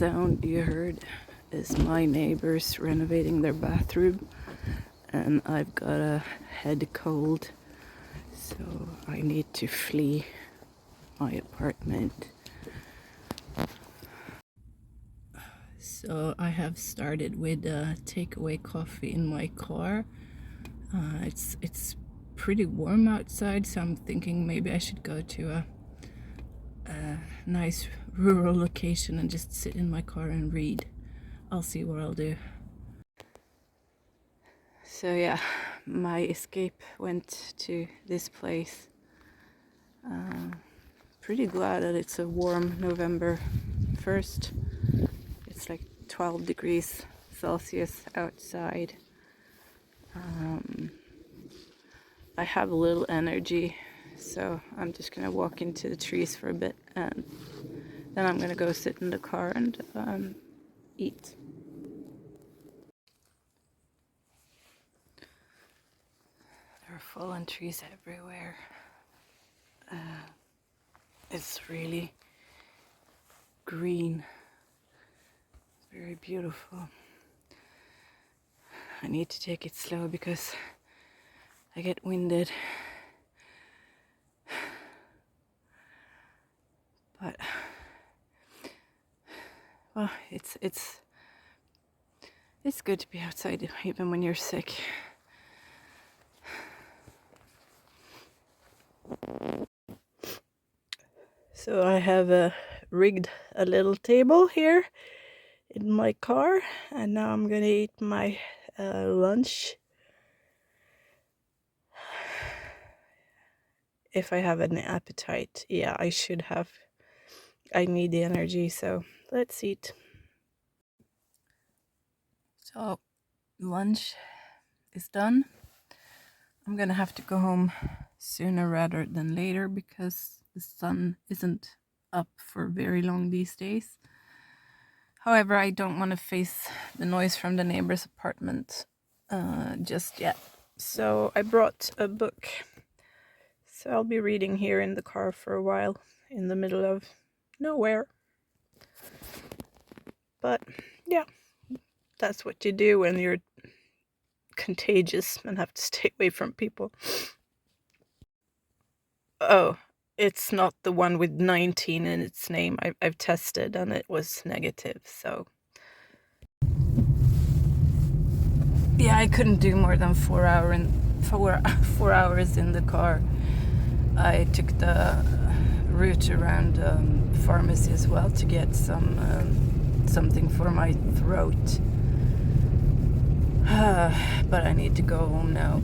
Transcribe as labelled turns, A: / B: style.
A: sound you heard is my neighbors renovating their bathroom, and I've got a head cold, so I need to flee my apartment. So I have started with takeaway coffee in my car. It's pretty warm outside, so I'm thinking maybe I should go to a nice rural location and just sit in my car and read. I'll see what I'll do. So yeah, my escape went to this place. Pretty glad that it's a warm November 1st. It's like 12 degrees Celsius outside. I have a little energy, so I'm just gonna walk into the trees for a bit, and then I'm gonna go sit in the car and eat. There are fallen trees everywhere. It's really green, very beautiful. I need to take it slow because I get winded. But well, it's good to be outside even when you're sick. So I have rigged a little table here in my car, and now I'm gonna eat my lunch. If I have an appetite. Yeah, I should have. I need the energy, so let's eat. So lunch is done. I'm gonna have to go home sooner rather than later because the sun isn't up for very long these days. However, I don't want to face the noise from the neighbor's apartment just yet. So I brought a book. So I'll be reading here in the car for a while in the middle of nowhere. But yeah, that's what you do when you're contagious and have to stay away from people. Oh, it's not the one with 19 in its name. I've tested and it was negative, so yeah, I couldn't do more than 4 hours in the car. I took the route around pharmacy as well to get something for my throat. But I need to go home now.